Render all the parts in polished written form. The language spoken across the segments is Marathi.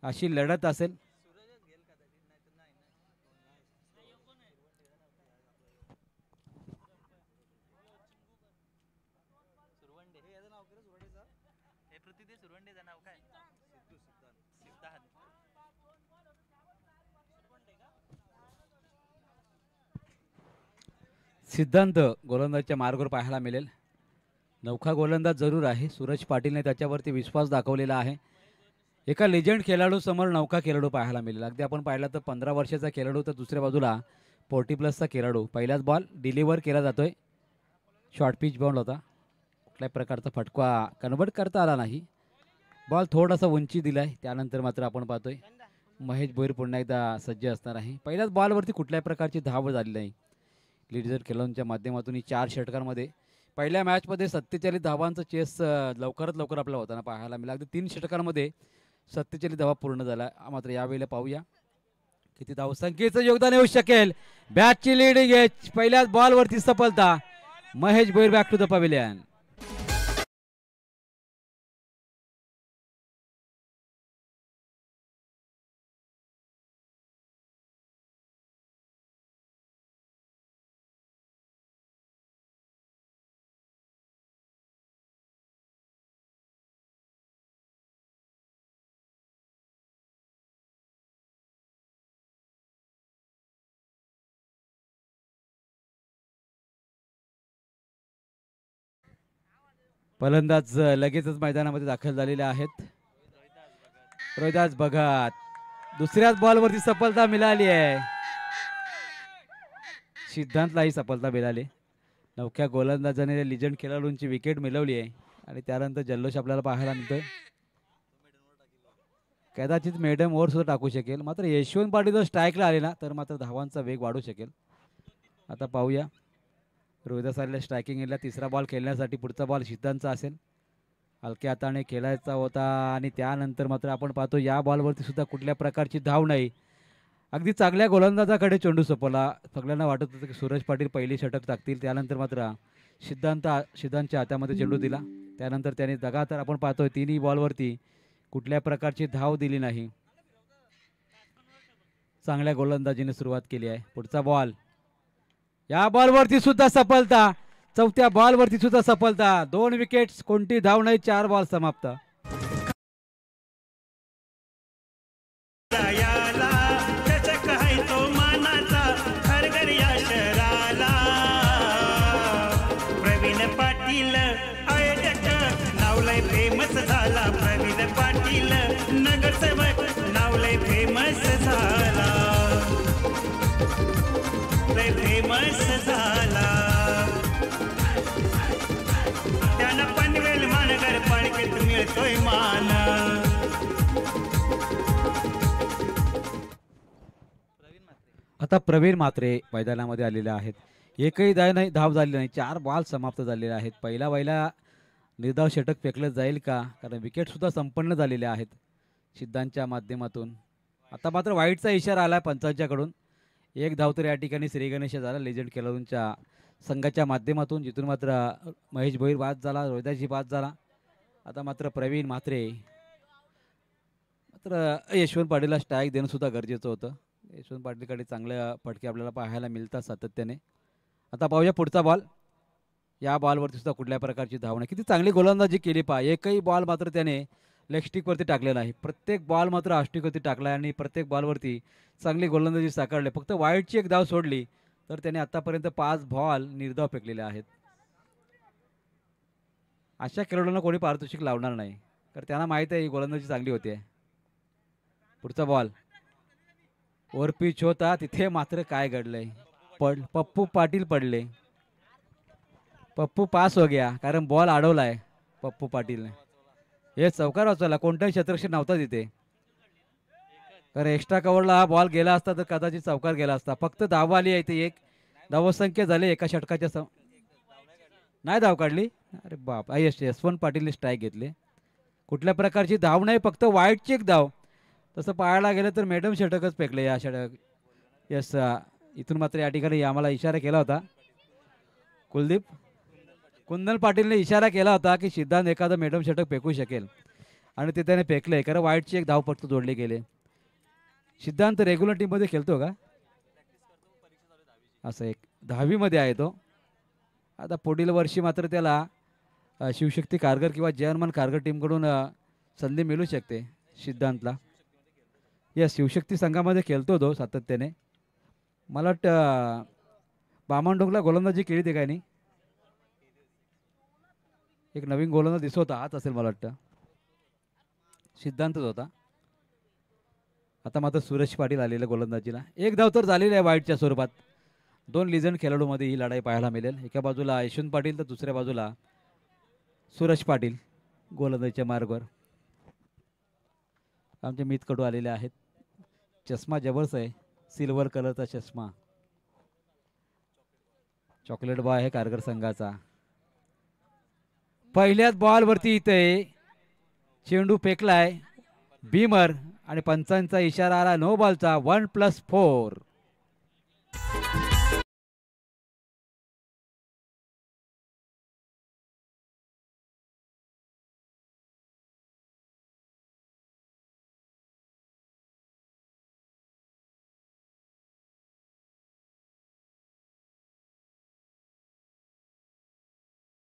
अशी लढत असेल. सिद्धांत गोलंदाजच्या मार्गावर पाहायला मिळेल. नौका गोलंदाज जरूर आहे. सूरज पाटीलने त्याच्यावरती विश्वास दाखवलेला आहे. एका लेजंड खेळाडू समोर नौका खेळाडू पाहायला मिळेल. अगदी आपण पाहिलं तर 15 वर्षाचा खेळाडू, तर दुसऱ्या बाजूला 40+ खेळाडू. पहिलाच बॉल डिलिव्हर केला जातोय. शॉर्ट पिच बॉल होता. कुठल्याही प्रकारचा फटका कन्वर्ट करता आला नाही. बॉल थोडासा उंची दिलाय. त्यानंतर मात्र आपण पाहतोय महेश भोईर पुन्हा एकदा सज्ज असणार आहे. पहिल्याच बॉलवरती कुठल्याही प्रकारची धाव झाली नाही. लीडर खेळाडूंच्या माध्यमातून ही 4 षटकांमध्ये पहिल्या मॅचमध्ये 47 धावांचा चेस लवकरात लवकर आपल्याला होताना पाहायला मिळाला. अगदी 3 षटकांमध्ये 47 धावा पूर्ण झाला. मात्र यावेळेला पाहूया किती धावसंख्येचं योगदान येऊ शकेल. बॅटची लीडिंग एज, पहिल्याच बॉलवरती सफलता. Mahesh Bhoir back to the pavilion. फलंदाज लगेचच मैदानामध्ये दाखल झालेले आहेत. रोहिदास भगत, दुसऱ्याच बॉलवरती सफलता मिळाली आहे. सिद्धांतलाही सफलता मिळाली. नवख्या गोलंदाजाने लिजंड खेळाडूंची विकेट मिळवली आहे आणि त्यानंतर जल्लोष आपल्याला पाहायला मिळतोय. कदाचित मेडम ओव्हर सुद्धा टाकू शकेल. मात्र यशवंत पाटील जर स्ट्राईकला आले ना तर मात्र धावांचा वेग वाढू शकेल. आता पाहूया. रोहिदास आलेला स्ट्रायकिंग एरियाला तिसरा बॉल खेळण्यासाठी. पुढचा बॉल सिद्धांतचा असेल. हलक्या हाताने खेळायचा होता आणि त्यानंतर मात्र आपण पाहतो या बॉलवरती सुद्धा कुठल्या प्रकारची धाव नाही. अगदी चांगल्या गोलंदाजाकडे चेंडू सोपवला. सगळ्यांना वाटत होतं की सूरज पाटील पहिली षटक टाकतील. त्यानंतर मात्र सिद्धांतच्या हातामध्ये चेंडू दिला. त्यानंतर त्याने लगातार आपण पाहतोय तिन्ही बॉलवरती कुठल्या प्रकारची धाव दिली नाही. चांगल्या गोलंदाजीने सुरुवात केली आहे. पुढचा बॉल, या बॉलवरती सुद्धा सफलता. चौथ्या बॉलवरती सुद्धा सफलता. 2 विकेट्स, कोणती धाव नाही. 4 बॉल समाप्त. प्रवीण पाटील आयोजक नावलय फेमस झाला. प्रवीण पाटील नगरसेवक नावलय फेमस झाला. फेमस झाला. त्यानं पनवेल महानगर पालिकेत मिळतोय मान. आता प्रवीण म्हात्रे मैदानामध्ये आलेले आहेत. एकही धाव झाली नाही. 4 बॉल समाप्त झालेले आहेत. पहिला निर्धाव षटक फेकलं जाईल का, कारण विकेट सुद्धा संपन्न झालेले आहेत सिद्धांतच्या माध्यमातून. आता मात्र वाईटचा इशारा आला पंचांच्याकडून. 1 धाव तर या ठिकाणी श्री गणेश झाला लेजंड खेळाडूंच्या संघाच्या माध्यमातून, जिथून मात्र महेश भोईर बाद झाला, रोहिदासजी बाद झाला. आता मात्र प्रवीण म्हात्रे, मात्र यशवंत पाटीलला स्ट्राईक देणं सुद्धा गरजेचं होतं. यशवंत पाटीलकडे चांगल्या फटके आपल्याला पाहायला मिळतात सातत्याने. आता पाहूया पुढचा बॉल. या बॉलवरती सुद्धा कुठल्या प्रकारची धाव नाही. किती चांगली गोलंदाजी केली पहा. एकही बॉल मात्र त्याने लेगस्टिकवरती टाकलेला आहे. प्रत्येक बॉल मात्र आष्टिकवरती टाकला आहे आणि प्रत्येक बॉलवरती चांगली गोलंदाजी साकारली. फक्त वाईटची 1 धाव सोडली तर त्याने आतापर्यंत 5 बॉल निर्धाव फेकलेले आहेत. अशा खेळाडूंना कोणी पारितोषिक लावणार नाही, कारण त्यांना माहीत आहे ही गोलंदाजी चांगली होते. पुढचा बॉल ओव्हर पिच होता. तिथे मात्र काय घडलंय, पप्पू पाटील पडले. पप्पू पास हो गया, कारण बॉल अडवलाय पप्पू पाटीलने. हे चौकार वाचवला. कोणताही क्षेत्ररक्षण नव्हता तिथे, कारण एक्स्ट्रा कव्हरला हा बॉल गेला असता तर कदाचित चौकार गेला असता. फक्त धाव आली आहे. ते 1 धावसंख्या झाली एका षटकाच्या. नाही धाव काढली. अरे बाप. यशवंत पाटीलने स्ट्राईक घेतले. कुठल्या प्रकारची धाव नाही, फक्त वाईटची 1 धाव. तसं पाहायला गेलं तर मॅडम षटकच फेकले या षटक. यस, इथून मात्र या ठिकाणी आम्हाला इशारा केला होता कुंदन पाटीलने इशारा केला होता की सिद्धांत एखादं मॅडम षटक फेकू शकेल. आणि ते त्याने फेकलंय, कारण वाईटची एक धाव फक्त जोडले गेले. सिद्धांत रेग्युलर टीममध्ये खेळतो का? असं एक 10वी मध्ये आहे तो. आता पुढील वर्षी मात्र त्याला शिवशक्ती कारगर किंवा जयहनुमान कारगर टीमकडून संधी मिळू शकते सिद्धांतला. या शिवशक्ती संघामध्ये खेळतो तो सातत्याने. मला वाटतं बामणडोंगला गोलंदाजी केली ते काय नाही. एक नवीन गोलंदाज दिसत होता, हाच असेल मला वाटतं, सिद्धांतच होता. आता मात्र सूरज पाटील आलेले गोलंदाजीला. एक धाव तर झालेली आहे वाईटच्या स्वरूपात. दोन लिजंड खेळाडूमध्ये ही लढाई पाहायला मिळेल. एका बाजूला यशवंत पाटील तर दुसऱ्या बाजूला सूरज पाटील गोलंदाजीच्या मार्गावर. आमचे मित कडू आलेले आहेत. चष्मा जबरदस्त आहे, सिल्वर कलरचा चष्मा. चॉकलेट बॉय आहे कारगर संघाचा. पहिल्याच बॉलवरती इथे चेंडू फेकलाय बीमर आणि पंचांचा इशारा आला नो बॉलचा. 1+4.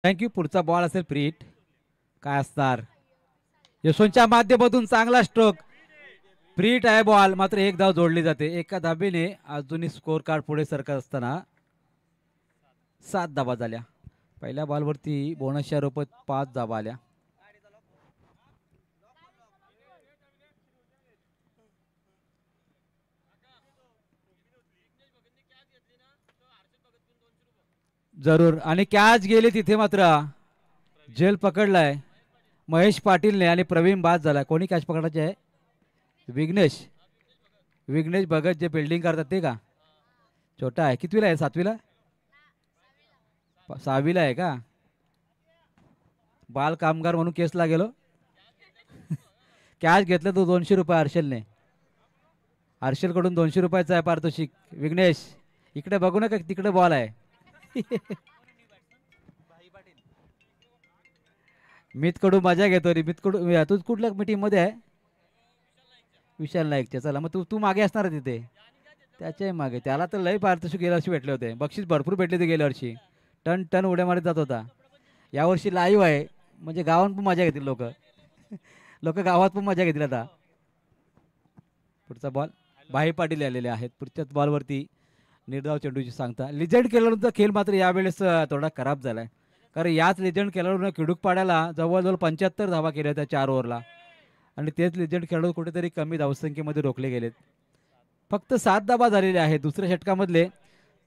थँक्यू. पुढचा बॉल असेल प्रीट. काय असणार? यशवंतच्या माध्यमातून चांगला स्ट्रोक. प्रीट आहे बॉल, मात्र एक धाव जोडली जाते. एका धाबेने अजूनही स्कोर कार्ड पुढे सरकत असताना 7 धाबा झाल्या. पहिल्या बॉलवरती बोनसच्या रूपात 5 धाबा आल्या. जरूर. आणि कॅच गेली तिथे, मात्र झेल पकडलाय महेश पाटीलने आणि प्रवीण बाद झाला. कोणी कॅच पकडायचे आहे? विघ्नेश. विघ्नेश भगत जे बिल्डिंग करतात ते का? छोटा आहे. कितवीला आहे? 7वीला? 6वीला आहे का? बाल कामगार म्हणून केसला गेलो. कॅच घेतलं तो 200 रुपये हर्षलने. हर्षलकडून 200 रुपयाचा आहे पारितोषिक. विघ्नेश इकडे बघू नका, तिकडे बॉल आहे. मित कडू मजा घेतो रे. मित कडू तू कुठल्या मीटिंग मध्ये आहे? विशाल नाईकच्या. चला मग तू मागे असणार आहे तिथे. त्याच्याही मागे. त्याला तर लय पारितोषिक गेल्या वर्षी भेटले होते. बक्षीस भरपूर भेटले ते गेल्या वर्षी. टन टन उड्या मारत जात होता. यावर्षी लाईव्ह आहे, म्हणजे गावात पण मजा घेतील लोक. लोक गावात पण मजा घेतील आता. पुढचा बॉल भाई पाटील आलेले आहेत. पुढच्याच बॉलवरती निर्धाव चेंडूची सांगता. लिजंड खेळाडूंचा खेळ मात्र यावेळेस थोडा खराब झालाय, कारण याच लिजंड खेळाडूंना खिडूक पाड्याला जवळजवळ 75 धावा केल्या त्या 4 ओव्हरला. आणि तेच लिजंड खेळाडू कुठेतरी कमी धावसंख्येमध्ये रोखले गेलेत. फक्त 7 धावा झालेल्या आहेत. दुसऱ्या षटकामधले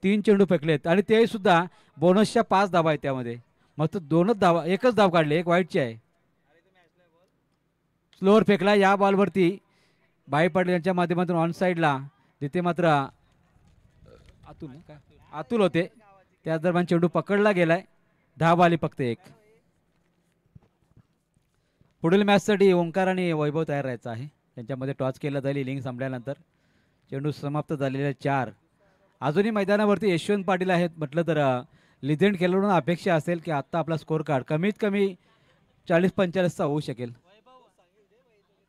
3 चेंडू फेकलेत आणि ते सुद्धा बोनसच्या 5 धावा आहेत त्यामध्ये. मग तो 2च धावा, एकच धाव काढले, एक वाईटची आहे. स्लोअर फेकला या बॉलवरती भाई पाटील यांच्या माध्यमातून ऑन साईडला. तिथे मात्र अतुल होते. त्या दरम्यान चेंडू पकडला गेलाय. धाव आली फक्त एक. पुढील मॅचसाठी ओंकार आणि वैभव तयार राहायचा आहे. त्यांच्यामध्ये टॉस केला जाईल इनिंग संपल्यानंतर. चेंडू समाप्त झालेले 4. अजूनही मैदानावरती यशवंत पाटील आहेत. म्हटलं तर लिजेंड खेळाडूंना अपेक्षा असेल की आत्ता आपला स्कोर कार्ड कमीत कमी 40-45चा होऊ शकेल.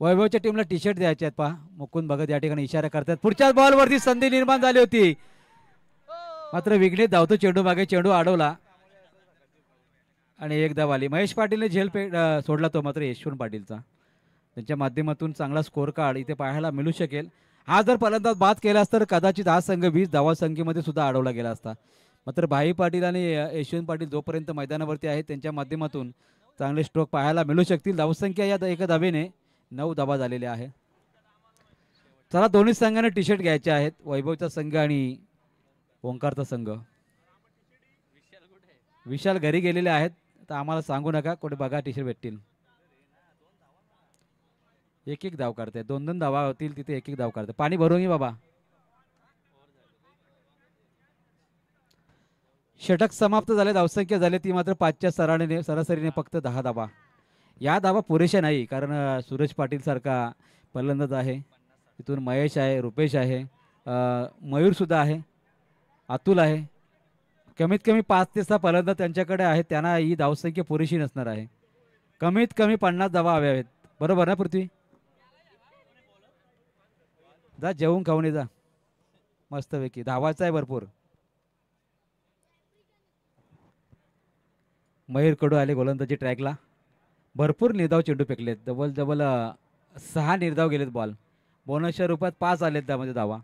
वैभवच्या टीमला टी शर्ट द्यायचे आहेत. पहा मुकुंद भगत या ठिकाणी इशारा करतात. पुढच्याच बॉलवरती संधी निर्माण झाली होती, मात्र विघ्नेश धावतो चेंडू मागे. चेंडू अडवला आणि एक धाव आली. महेश पाटीलने झेल सोडला तो मात्र यशवंत पाटीलचा. त्यांच्या माध्यमातून चांगला स्कोर कार्ड इथे पाहायला मिळू शकेल. हा जर फलंदाज बाद केला असता तर कदाचित हा संघ 20 धावा संख्येमध्ये सुद्धा अडवला गेला असता. मात्र भाई पाटील आणि यशवंत पाटील जोपर्यंत मैदानावरती आहेत त्यांच्या माध्यमातून चांगले स्ट्रोक पाहायला मिळू शकतील. धावसंख्या या एका धावेने 9 धावा झालेल्या आहे. चला दोन्ही संघाने टी शर्ट घ्यायचे आहेत, वैभवचा संघ आणि ओंकारचा संघ. विशाल घरी गेलेले आहेत, तर आम्हाला सांगू नका, कुठे बघा टी शर्ट भेटतील. एक एक धाव काढते, 2-2 धावा होतील तिथे एक एक धाव काढते. पाणी भरून घे बाबा. षटक समाप्त झाले. धावसंख्या झाली ती मात्र 5च्या सरासरीने फक्त 10 धावा. या धावा पुरेशा नाही, कारण सूरज पाटील सारखा फलंदाज आहे. तिथून महेश आहे, रुपेश आहे, मयूर सुद्धा आहे, अतुल आहे. कमीत कमी 5 ते 6 फलंदाज त्यांच्याकडे आहेत. त्यांना ही धावसंख्या पुरेशी नसणार आहे. कमीत कमी 50 धावा हव्या आहेत. बरोबर ना पृथ्वी? जा जेवून खाऊन ये जा मस्तपैकी, धावायचं आहे भरपूर. मयूर कडू आले गोलंदाजी ट्रॅकला. भरपूर निर्धाव चेंडू फेकलेत, डबल डबल 6 निर्धाव गेलेत. बॉल बोनसच्या रूपात 5 आलेत त्यामध्ये धावा.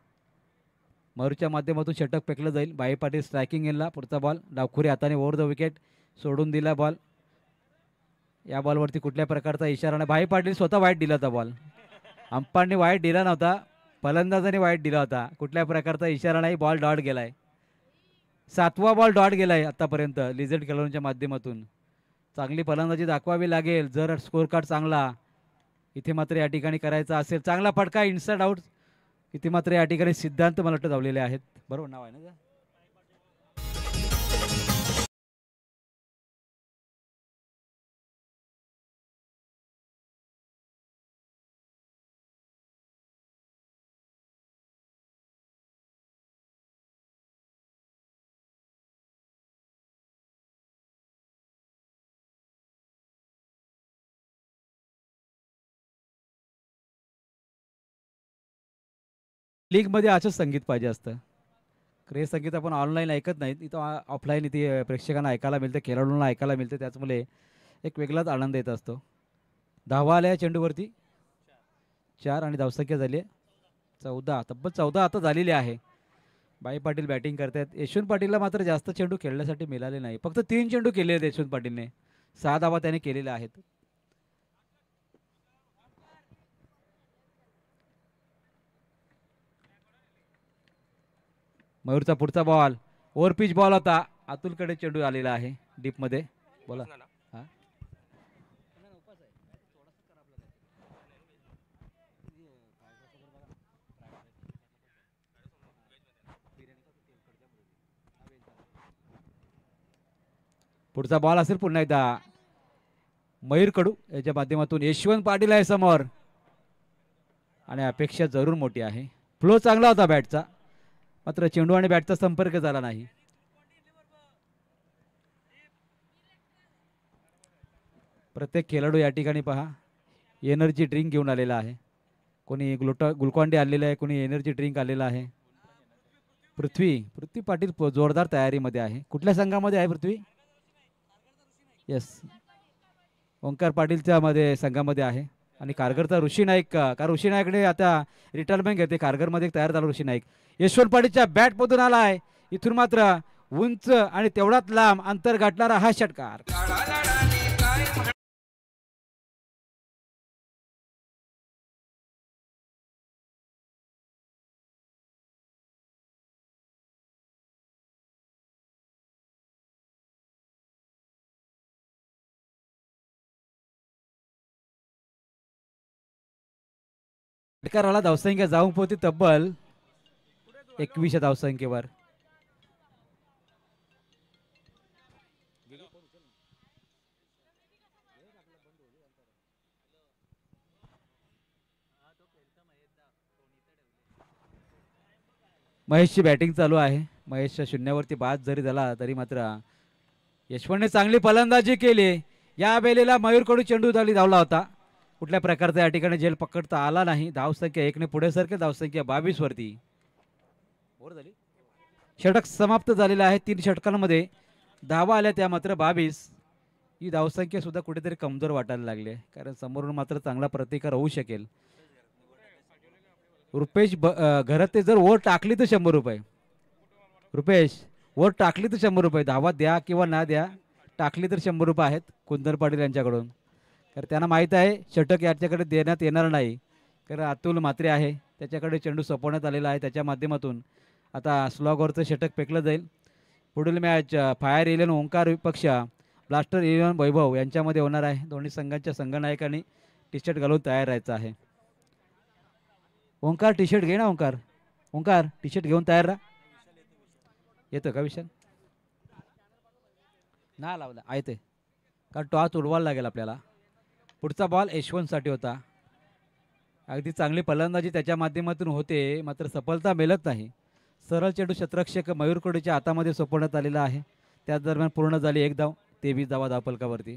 मयूरच्या माध्यमातून षटक फेकलं जाईल. बाई पाटील स्ट्रायकिंग एनला. पुढचा बॉल डावखुरी हाताने ओव्हर द विकेट सोडून दिला बॉल. या बॉलवरती कुठल्या प्रकारचा इशारा नाही. भाई पाटील स्वतः वाईट दिला होता बॉल. अंपायरने वाईट दिला नव्हता, फलंदाजाने वाईट दिला होता. कुठल्या प्रकारचा इशारा नाही. बॉल डॉट गेलाय. 7वा बॉल डॉट गेलाय आतापर्यंत लिजेंड खेळाडूंच्या माध्यमातून. चांगली फलंदाजी दाखवावी लागेल जर स्कोर कार्ड चांगला इथे मात्र या ठिकाणी करायचा असेल. चांगला फटका इनसाइड आउट. इथे मात्र या ठिकाणी सिद्धांत मला वाटतं धावलेले आहेत. बरोबर नाव आहे ना? लीगमध्ये असंच संगीत पाहिजे असतं. क्रेज संगीत आपण ऑनलाईन ऐकत नाहीत, इथं ऑफलाईन इथे प्रेक्षकांना ऐकायला मिळतं, खेळाडूंना ऐकायला मिळतं. त्याचमुळे एक वेगळाच आनंद येत असतो. धावा आल्या चेंडूवरती 4 आणि धावसंख्या झाली आहे 14. तब्बल 14 आता झालेली आहे. बाई पाटील बॅटिंग करतात. यशवंत पाटीलला मात्र जास्त चेंडू खेळण्यासाठी मिळाले नाही. फक्त 3 चेंडू केले आहेत यशवंत पाटीलने. 6 धावा त्याने केलेल्या आहेत. मयूरचा पुढचा बॉल ओव्हर पिच बॉल होता. अतुलकडे चेंडू आलेला आहे डीपमध्ये. बोला. हा पुढचा बॉल असेल पुन्हा एकदा मयूर कडू याच्या माध्यमातून. यशवंत पाटील आहे समोर आणि अपेक्षा जरूर मोठी आहे. फ्लो चांगला होता बॅटचा, मात्र चेंडू आणि बॅटचा संपर्क झाला नाही. प्रत्येक खेळाडू या ठिकाणी पहा एनर्जी ड्रिंक घेऊन आलेला आहे. कोणी ग्लुकॉन डी आलेला आहे, कोणी एनर्जी ड्रिंक आलेला आहे. पृथ्वी पाटील जोरदार तयारीमध्ये आहे. कुठल्या संघामध्ये आहे पृथ्वी? येस, ओंकार पाटीलच्या मध्ये संघामध्ये आहे. आणि कारगरचा ऋषी नाईक, का ऋषी नाईकने आता रिटायरमेंट घेते. कारगरमध्ये तयार झाला ऋषी नाईक. यशवंत पाटीलच्या बॅटमधून आलाय. इथून मात्र उंच आणि तेवढाच लांब अंतर गाठणारा हा षटकार. षटकाराला धावसंख्या जाऊन पोहोचते तब्बल 21 धावसंख्येवर. महेशची बॅटिंग चालू आहे. महेशच्या शून्यावरती बाद जरी झाला तरी मात्र यशवंतने चांगली फलंदाजी केली. या वेळेला मयूर कडू चेंडू धावला होता. कुठल्या प्रकारचा या ठिकाणी झेल पकडता आला नाही. धावसंख्या 1 ने पुढे सरके. धावसंख्या 22 वरती. षटक समाप्त झालेला आहे. 3 षटकांमध्ये धावा आल्या त्या मात्र 22. ही धावसंख्या सुद्धा कुठेतरी कमजोर वाटायला लागली आहे, कारण समोरून मात्र चांगला प्रतिकार होऊ शकेल. रुपेश घरात जर ओव्हर टाकली तर 100 रुपये. रुपेश ओव्हर टाकली तर 100 रुपये. धावा द्या किंवा ना द्या, टाकली तर 100 रुपये आहेत कुंदन पाटील यांच्याकडून. तर त्यांना माहीत आहे षटक याच्याकडे देण्यात येणार नाही, कारण अतुल म्हात्रे आहे त्याच्याकडे चेंडू सोपवण्यात आलेला आहे. त्याच्या माध्यमातून आता स्लॉगवरचं षटक फेकलं जाईल. पुढील मॅच फायर 11 ओंकार विपक्ष ब्लास्टर 11 वैभव यांच्यामध्ये होणार आहे. दोन्ही संघांच्या संघनायकांनी टी शर्ट घालून तयार राहायचं आहे. ओंकार टी शर्ट घे ना. ओंकार टी शर्ट घेऊन तयार राहा. येतं का विशाल? ना लावला आहे ते, कारण टॉस उडवायला लागेल आपल्याला. पुढचा बॉल यशवंतसाठी होता. अगदी चांगली फलंदाजी त्याच्या माध्यमातून होते, मात्र सफलता मिळत नाही. सरळ चेंडू क्षेत्ररक्षक मयूर कडूच्या हातामध्ये सोपवण्यात आलेला आहे. त्याच दरम्यान पूर्ण झाली 1 धाव. 23 धावा धावफलकावरती.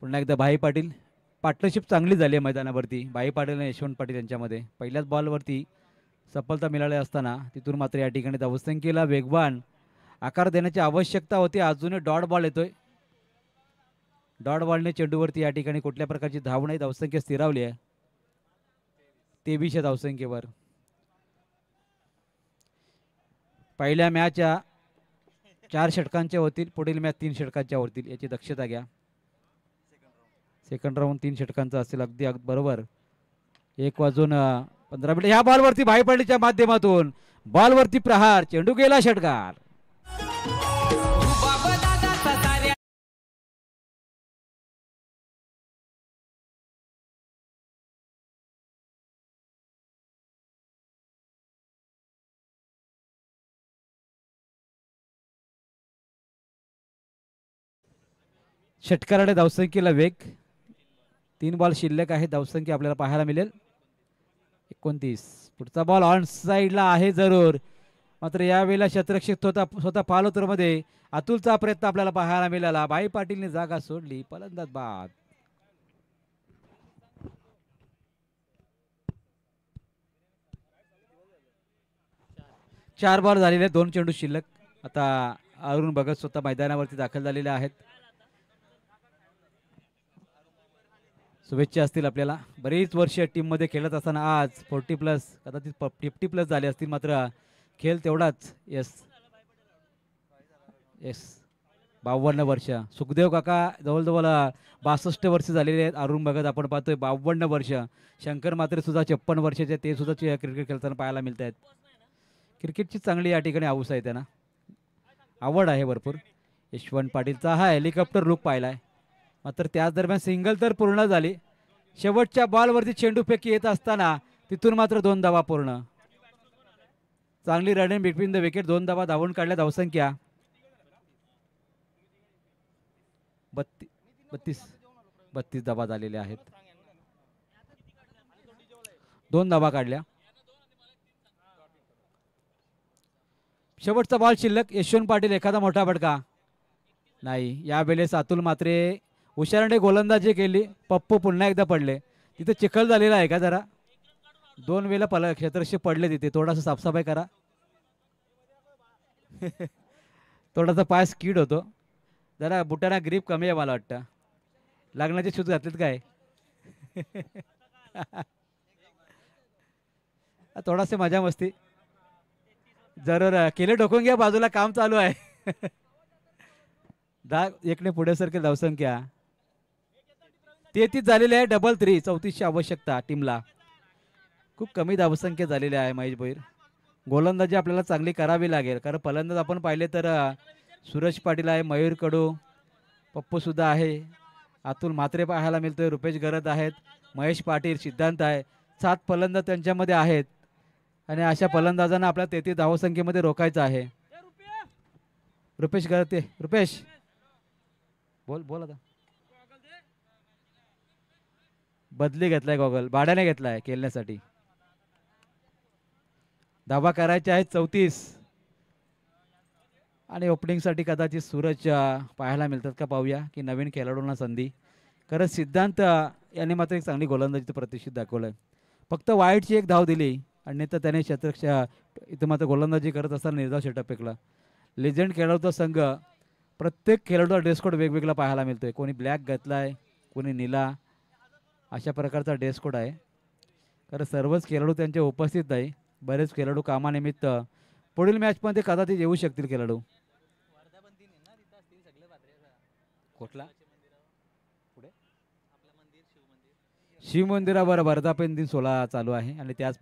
पुन्हा एकदा भाई पाटील. पार्टनरशिप चांगली झाली आहे मैदानावरती भाई पाटील आणि यशवंत पाटील यांच्यामध्ये. पहिल्याच बॉलवरती सफलता मिळाली असताना तिथून मात्र या ठिकाणी धावसंख्येला वेगवान आकार देण्याची आवश्यकता होती. अजूनही डॉट बॉल येतोय. डॉट बॉलने चेंडूवरती या ठिकाणी कुठल्या प्रकारची धाव नाही. धावसंख्या स्थिरावली आहे 23 या धावसंख्येवर. पहिल्या मॅच 4 षटकांच्या होतील. पुढील मॅच 3 षटकांच्या होतील याची दक्षता घ्या. सेकंड राऊंड 3 षटकांचा असेल. अगदी बरोबर. 1:15 ह्या बॉलवरती भाई पाटीलच्या माध्यमातून बॉलवरती प्रहार. चेंडू गेला षटकार. षटकाराने धावसंख्येला वेग. 3 बॉल शिल्लक आहे. धावसंख्या आपल्याला पाहायला मिळेल 29. पुढचा बॉल ऑन साइडला आहे जरूर. मात्र यावेळेला शतरक्षक स्वतः फॉलोथ्रोमध्ये अतुलचा प्रयत्न आपल्याला पाहायला मिळाला. भाई पाटीलने जागा सोडली. फलंदाज बाद. चार बॉल झालेले 2 चेंडू शिल्लक. आता अरुण भगत स्वतः मैदानावरती दाखल झालेले आहेत. शुभेच्छा असतील आपल्याला. बरीच वर्ष टीममध्ये खेळत असताना आज 40+ कदाचित 50+ झाले असतील. मात्र खेळ तेवढाच. येस 52 वर्ष. सुखदेव काका जवळजवळ 62 वर्ष झालेले आहेत. अरुण भगत आपण पाहतोय 52 वर्ष. शंकर मात्रे सुद्धा 56 वर्षाचे. ते सुद्धा क्रिकेट खेळताना पाहायला मिळत आहेत. क्रिकेटची चांगली या ठिकाणी हाऊस आहे त्यांना. आवड आहे भरपूर. यशवंत पाटीलचा हा हेलिकॉप्टर लुक पाहिलाय. मात्र त्याच दरम्यान सिंगल तर पूर्ण झाली. शेवटच्या बॉलवरती चेंडू फेकी येत असताना तिथून मात्र 2 धावा पूर्ण. चांगली रनिंग बिटवीन द विकेट. 2 धावा धावून काढल्या. धावसंख्या 32 धावा झालेल्या आहेत. 2 धावा काढल्या. शेवटचा बॉल शिल्लक. यशवंत पाटील एखादा मोठा फटका नाही. यावेळेस अतुल मात्रे हुशारीने गोलंदाजी केली. पप्पू पुन्हा एकदा पडले. तिथे चिखल झालेला आहे का जरा. 2 वेळेला क्षेत्ररक्षक पडले तिथे. थोडासा साफसफाई करा. थोडासा पाय स्कीड होतो. जरा बुटाना ग्रीप कमी आहे मला वाटतं. लग्नाचे शूज घातलेत काय. थोडासे मजा मस्ती जरूर केले. ठोकून घ्या. बाजूला काम चालू आहे. 10-1 पुढे सरकेल धावसंख्या. 33 झालेली आहे. डबल 3. 34ची आवश्यकता टीमला. खूप कमी धावसंख्या झालेली आहे. महेश भोईर. गोलंदाजी आपल्याला चांगली करावी लागेल. कारण फलंदाज आपण पाहिले तर सूरज पाटील आहे. मयूर कडू. पप्पू सुद्धा आहे. अतुल म्हात्रे पाहायला मिळतोय. रुपेश गरत आहेत. महेश पाटील. सिद्धांत आहे. 7 फलंदाज त्यांच्यामध्ये आहेत. आणि अशा फलंदाजांना आपल्या 33 धावसंख्येमध्ये रोखायचं आहे. रुपेश गरते. रुपेश बोल आता. बदली घेतलाय. गॉगल भाड्याने घेतलाय खेळण्यासाठी. धावा करायचे आहेत 34. आणि ओपनिंगसाठी कदाचित सूरज पाहायला मिळतात का पाहूया की नवीन खेळाडूंना संधी. कारण सिद्धांत याने मात्र एक चांगली गोलंदाजीचं प्रतिष्ठित दाखवलंय. फक्त वाईटची 1 धाव दिली आणि तर त्याने इथं मात्र गोलंदाजी करत असताना निर्धाव षटक फेकला. लेजंड खेळाडूचा संघ. प्रत्येक खेळाडूचा ड्रेस कोड वेगवेगळा पाहायला मिळतोय. कोणी ब्लॅक घातलाय, कोणी निळा. अशा प्रकारचा ड्रेस कोड आहे. कारण सर्वच खेळाडू त्यांच्या उपस्थित नाही. बरेच खेळाडू कामानिमित्त पुढील मॅचमध्ये कदाचित येऊ शकतील खेळाडू. कुठला शिव मंदिरावर वर्धापन दिन 16 चालू आहे. आणि त्याच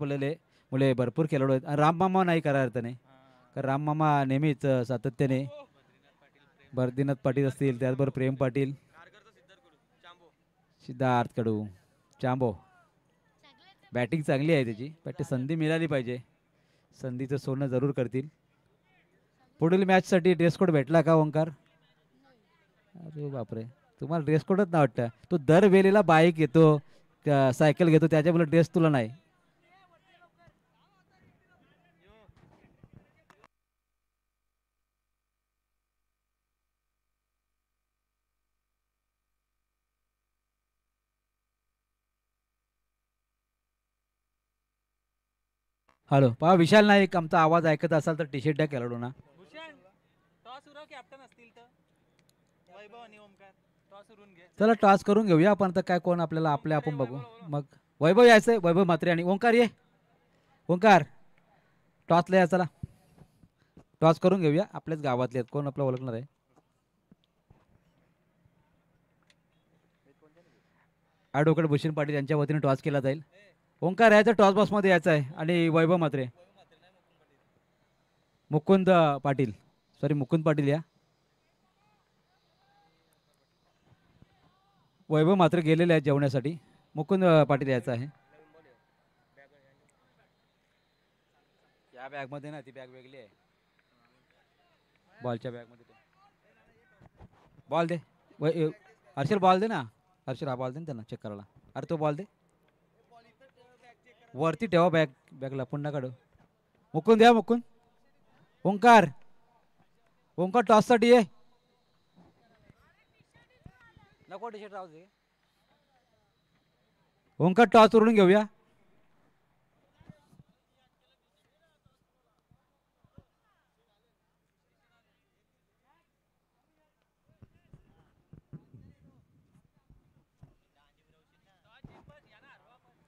मुले भरपूर खेळाडू आहेत. राममामा नाही करा अर्थाने. कारण राममामा नेहमीच सातत्याने बर्दीनाथ पाटील असतील. त्याचबरोबर प्रेम पाटील, सिद्धार्थ कडू, चांबो. बॅटिंग चांगली आहे त्याची. पण संधी मिळाली पाहिजे. संधीचं सोनं जरूर करतील. पुढील मॅचसाठी ड्रेस कोड भेटला का ओंकार. अरे बापरे. तुम्हाला ड्रेस कोडच ना वाटतं. तो दरवेळेला बाईक येतो, सायकल घेतो, त्याच्यामुळे ड्रेस तुला नाही. हॅलो पहा विशाल नाईक आमचा आवाज ऐकत असाल तर टी शर्ट द्या खेळाडूंना. चला टॉस करून घेऊया आपण तर काय कोण आपल्याला आपले आपण बघू मग. वैभव यायचंय वैभव मात्रे आणि ओंकार ये. ओंकार टॉसला या चला टॉस करून घेऊया आपल्याच गावातले आहेत कोण आपलं ओळखणार आहे. ॲडव्होकेट भूषण पाटील यांच्या वतीने टॉस केला जाईल. ओंकार यायचं टॉस बॉक्समध्ये यायचं आहे आणि वैभव मात्रे मुकुंद पाटील मुकुंद पाटील या. वैभव मात्र गेलेले आहेत जेवण्यासाठी. मुकुंद पाटील यायचं आहे. या बॅगमध्ये ना ती बॅग वेगळी आहे बॉलच्या बॅगमध्ये. बॉल दे हर्षल बॉल दे ना हर्षल हा बॉल दे ना त्यांना चेक करायला. अरे तो बॉल दे वरती ठेवा बॅग बॅगला पुन्हा काढू. मुकुंद या मुकुंद. ओंकार ओंकार टॉससाठी ये. नको टी शर्ट राहू दे. ओंकार टॉस उडून घेऊया.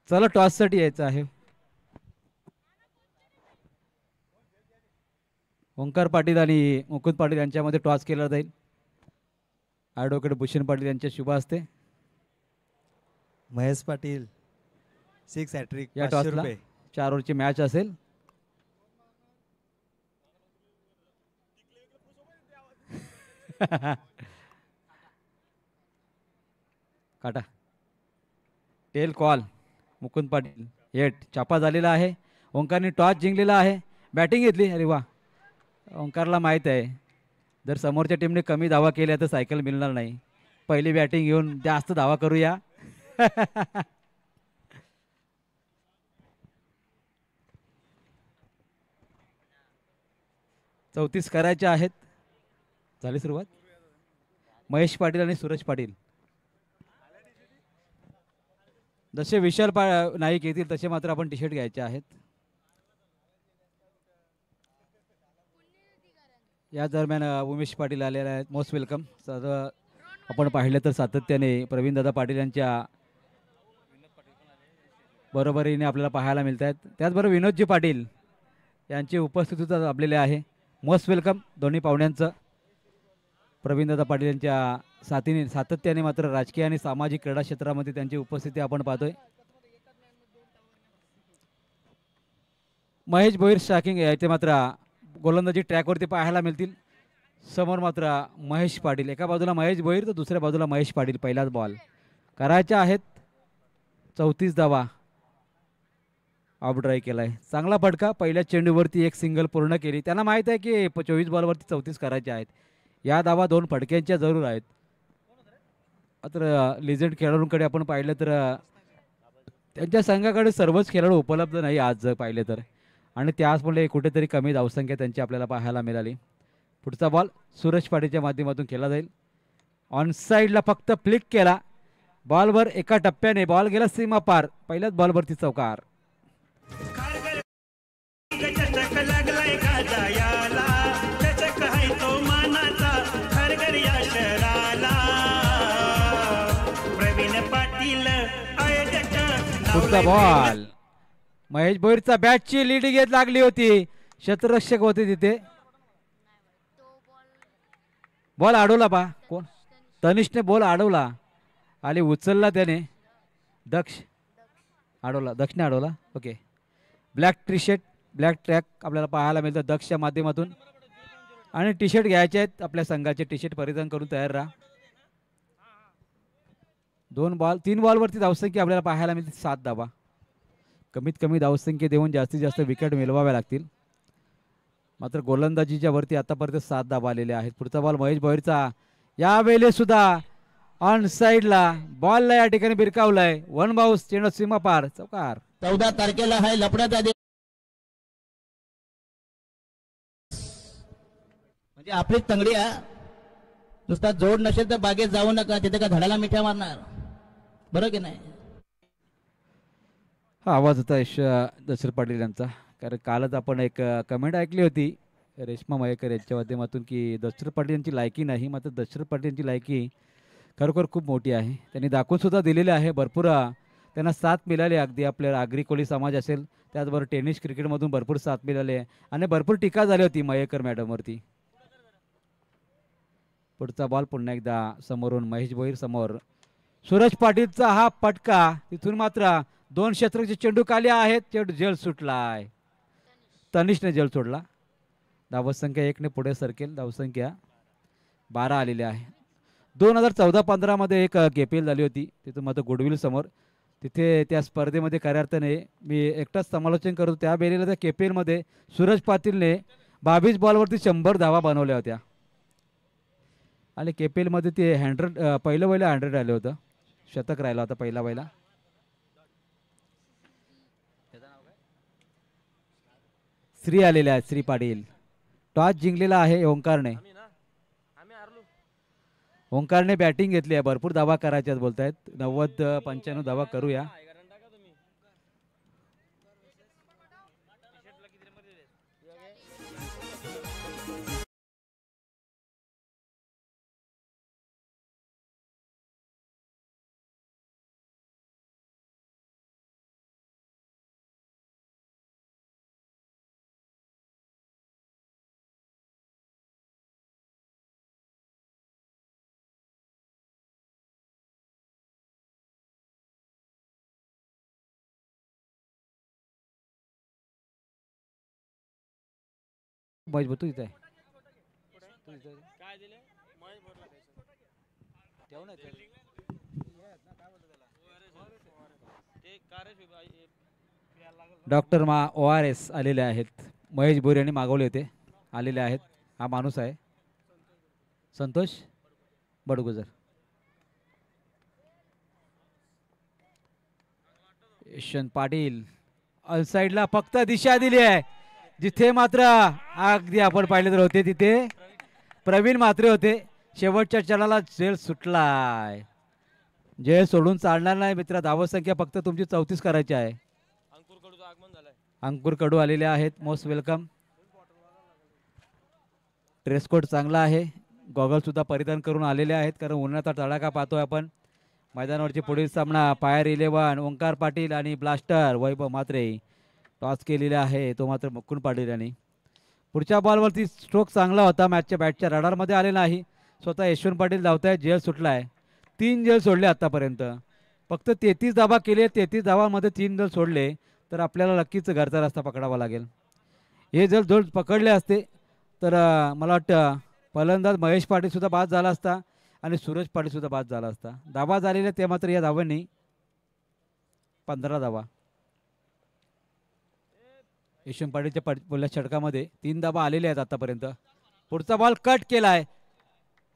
चला टॉस साठी यायचं आहे. ओंकार पाटील आणि मुकुंद पाटील यांच्यामध्ये टॉस केला जाईल. ॲडव्होकेट भूषण पाटील यांच्या शुभ हस्ते. महेश पाटील 6 हॅट्रिक या टॉसला 4 ओव्हरची मॅच असेल. काटा टेल कॉल मुकुंद पाटील 8 चापा झालेला आहे. ओंकारने टॉस जिंकलेला आहे. बॅटिंग घेतली. अरे वा ओंकारला माहीत आहे जर समोरच्या टीमने कमी धावा केल्या तर सायकल मिळणार नाही. पहिली बॅटिंग घेऊन जास्त धावा करूया. 34 करायचे आहेत. झाली सुरुवात. महेश पाटील आणि सूरज पाटील जसे विशाल नाईक येतील तसे मात्र आपण टी शर्ट घ्यायचे आहेत. या दरम्यान उमेश पाटील आलेले आहेत. Most welcome sir. आपण पाहिलं तर सातत्याने प्रवीणदादा पाटील यांच्या बरोबरीने आपल्याला पाहायला मिळत आहेत. त्याचबरोबर विनोदजी पाटील यांची उपस्थिती लाभलेली आहे. मोस्ट वेलकम दोन्ही पाहुण्यांचं. प्रवीणदादा पाटील यांच्या सातत्याने मात्र राजकीय आणि सामाजिक क्रीडा क्षेत्रामध्ये त्यांची उपस्थिती आपण पाहतोय. महेश भोईर स्ट्रायकिंग यायचे मात्र गोलंदाजी ट्रॅकवरती पाहायला मिळतील. समोर मात्र महेश पाटील. एका बाजूला महेश भोईर तर दुसऱ्या बाजूला महेश पाटील. पहिलाच बॉल करायच्या आहेत. 34 धावा ऑफ ड्राईव्ह केलाय. चांगला फटका. पहिल्या चेंडूवरती एक सिंगल पूर्ण केली. त्यांना माहीत आहे की 24 बॉलवरती 34 करायचे आहेत. या धावा 2 फटक्यांच्या जरूर आहेत. मात्र लिजेंड खेळाडूंकडे आपण पाहिलं तर त्यांच्या संघाकडे सर्वच खेळाडू उपलब्ध नाही आज जर पाहिले तर. आणि त्याचमुळे कुठेतरी कमी धावसंख्या त्यांची आपल्याला पाहायला मिळाली. पुढचा बॉल सूरज पाटीलच्या माध्यमातून केला जाईल. ऑन साईडला फक्त फ्लिक केला. बॉलवर एका टप्प्याने बॉल गेला सीमा पार. पहिल्याच बॉलवरती चौकार. चटक लागलाय गाजायाला चटक हाय तो मानाचा खरगर या शहराला. प्रवीण पाटील आयोजक. पुढचा बॉल महेश भोईरचा बॅटची लीड घेत लागली होती. क्षेत्ररक्षक होते तिथे. बॉल अडवला बा कोण तनिषने बॉल अडवला आणि उचलला त्याने. दक्षने अडवला. Okay black tea shirt black track आपल्याला पाहायला मिळतं दक्षच्या माध्यमातून. आणि टी शर्ट घ्यायचे आहेत आपल्या संघाचे. टी शर्ट परिधान करून तयार राहा. 3 बॉलवरती धावसंख्या आपल्याला पाहायला मिळते 7 धावा. कमीत कमी धावसंख्या देऊन जास्तीत जास्त विकेट मिळवाव्या लागतील. मात्र गोलंदाजीच्या वरती आतापर्यंत 7 धावा आलेल्या आहेत. पुढचा बॉल महेश भोईरचा. यावेळेस सुद्धा ऑन साईडला बॉलला या ठिकाणी बिरकावलाय. 1 बाउन्स. चेंडू सीमा पार. चौकार. 14 तारखेला आहे लपण्याचा दिवस. म्हणजे आपलीच तंगडी आहे. नुसता जोड नसेल तर बागेत जाऊ नका. तिथे का धडाला मिठ्या मारणार. बरं की नाही. हा आवाज होता दशरथ पाटील यांचा. कारण कालच आपण एक कमेंट ऐकली होती रेश्मा मयेकर यांच्या माध्यमातून की दशरथ पाटील यांची लायकी नाही, मात्र दशरथ पाटील यांची लायकी खरोखर खूप मोठी आहे. त्यांनी दाखवून सुद्धा दिलेले आहे. भरपूर त्यांना साथ मिळाली. अगदी आपल्या आगरी कोळी समाज असेल, त्याचबरोबर टेनिस क्रिकेटमधून भरपूर साथ मिळाली आहे आणि भरपूर टीका झाली होती मयेकर मॅडमवरती. पुढचा बॉल पुन्हा एकदा समोरून महेश भोईर समोर. सूरज पाटीलचा हा पटका, तिथून मात्र 2 क्षेत्रचे चेंडू खाली आहेत. चेंडू झेल सुटलाय. तनिषने झेल सोडला. धावसंख्या 1 ने पुढे सरकेल. धावसंख्या 12 आलेली आहे. 2014-15 मध्ये एक केपीएल झाली होती, तिथून मात्र गुडविल समोर. तिथे त्या स्पर्धेमध्ये खऱ्या अर्थाने मी एकटाच समालोचन करतो. त्या वेळेला त्या केपीएल मध्ये सूरज पाटीलने 22 बॉलवरती 100 धावा बनवल्या होत्या आणि केपीएल मध्ये ते 100 पहिलं वयला 100 राहिलं होतं. शतक राहिला होता पहिला वयला. श्री आलेले आहेत. श्री पाटील टॉस जिंकलेला आहे ओंकारने. ओंकारने बॅटिंग घेतली आहे. भरपूर धावा करायच्यात बोलतायत. 90-95 धावा करूया. मजबूत तू इथे आहे. डॉक्टर ORS आलेले आहेत. महेश भोईर यांनी मागवले होते, आलेले आहेत. हा माणूस आहे संतोष बडगुजर. यशवंत पाटील ऑलसाईडला फक्त दिशा दिली आहे. जिथे मात्र अगदी आपण पाहिले तर होते तिथे प्रवीण म्हात्रे होते. शेवटच्या चढाला झेल सुटलाय. झेल सोडून चालणार नाही मित्र. धावसंख्या फक्त तुमची 34 करायची आहे. अंकुर कडू आलेले आहेत. Most welcome. ड्रेस कोड चांगला आहे. गॉगल सुद्धा परिधान करून आलेले आहेत, कारण उन्हाचा तडाखा पाहतोय आपण. मैदानावरची पुढील सामना फायर 11 ओंकार पाटील आणि ब्लास्टर वैभव म्हात्रे. टॉस केलेला आहे तो मात्र मुकुंद पाटील यांनी. पुढच्या बॉलवरती स्ट्रोक चांगला होता. मॅचच्या बॅटच्या रडारमध्ये आले नाही. स्वतः यशवंत पाटील धावताय. झेल सुटलाय. 3 झेल सोडले आतापर्यंत. फक्त 33 धावा केले. 33 धावांमध्ये 3 झेल सोडले तर आपल्याला नक्कीच घरचा रस्ता पकडावा लागेल. हे जर झेल पकडले असते तर मला वाटतं फलंदाज महेश पाटील सुद्धा बाद झाला असता आणि सूरज पाटील सुद्धा बाद झाला असता. धावा झालेल्या ते मात्र या धावांनी 15 धावा. यशवंत पाटीलच्या पहिल्या षटकामध्ये 3 धावा आलेल्या आहेत आतापर्यंत. पुढचा बॉल कट केलाय.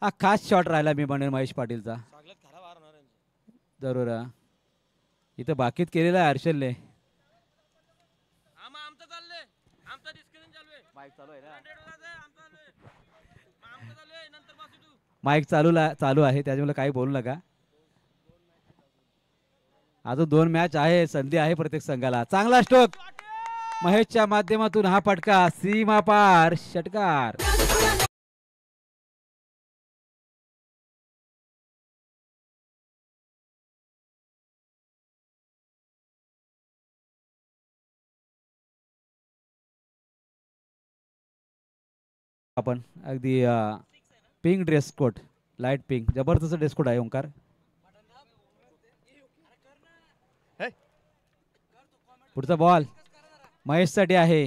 हा खास शॉट राहिला मी म्हणेन महेश पाटीलचा. जरूर इथं बाकीत केलेला आहे हर्षलने. माईक चालू आहे त्याच्यामुळे काही बोलू नका. अजून 2 मॅच आहे. संधी आहे प्रत्येक संघाला. चांगला स्ट्रोक महेशच्या माध्यमातून. हा फटका सीमा पार षटकार. आपण अगदी pink dress code, light pink, जबरदस्त ड्रेस कोड आहे ओंकार. पुढचा बॉल महेशसाठी आहे.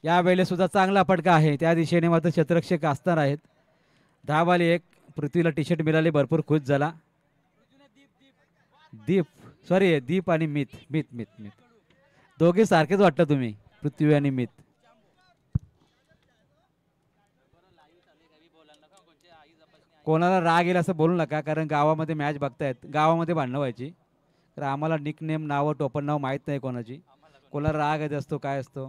या वेळेला सुद्धा चांगला फटका आहे. त्या दिशेने मात्र क्षेत्ररक्षक असणार आहेत. 10 बॉल 1. पृथ्वीला टी शर्ट मिळाले, भरपूर खुश झाला. दीप आणि मित दोघे सारखेच वाटतं तुम्ही, पृथ्वी आणि मित. कोणाला राग येईल असं बोलू नका, कारण गावामध्ये मॅच बघतायत, गावामध्ये भांडणं व्हायची. तर आम्हाला निकनेम नावं टोपण नाव माहीत नाही कोणाची. कोणाला राग येत असतो काय असतो.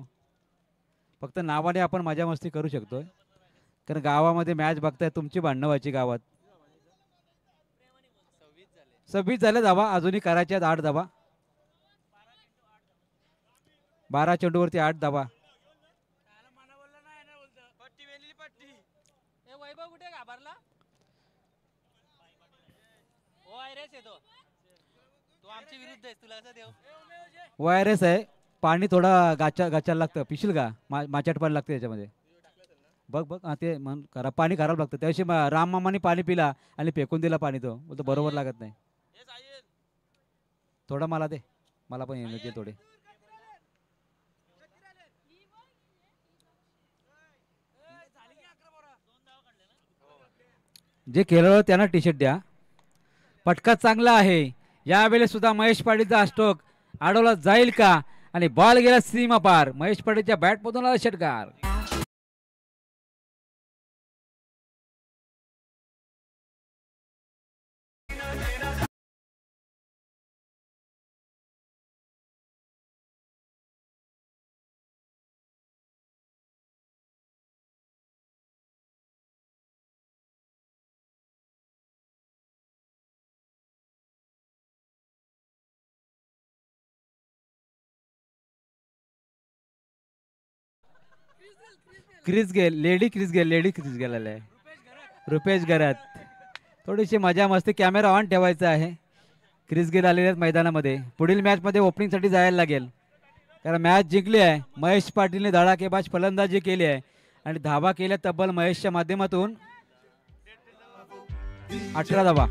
फक्त नावाने आपण मजा मस्ती करू शकतो, कारण गावामध्ये मॅच बघताय. तुमची भांडणं व्हायची गावात. 26 झाले धावा, अजूनही करायच्या 8 धावा. 12 चेंडूवरती 8 धावा. वायरस आहे, पाणी थोडा गाचायला लागतं. पिशील का? माचाट पाणी लागतं त्याच्यामध्ये. बघ बघ ते पाणी खराब लागतं. त्याविषयी राम मामाने पाणी पिला आणि फेकून दिला पाणी. तो बोलतो बरोबर लागत नाही. थोडा मला दे, मला पण येण्याचे थोडे. जे खेळलो त्यांना टी शर्ट द्या. पटका चांगला आहे. यावेळेस सुद्धा महेश पाटीलचा स्ट्रोक अडवला जाईल का? आणि बॉल गेला सीमा पार. महेश पाटीलच्या बॅटमधून आला षटकार. Chris Gayle, lady Chris Gayle आलाय. रुपेश घरात थोडीशी मजा मस्ती. कॅमेरा ऑन ठेवायचा आहे. क्रिस गेल आलेले आहेत मैदानामध्ये. पुढील मॅच मध्ये ओपनिंग साठी जायला लागेल, कारण मॅच जिंकली आहे. महेश पाटीलने धडाकेबाज फलंदाजी केली आहे आणि धावा केल्या तब्बल महेशच्या माध्यमातून 18 धावा.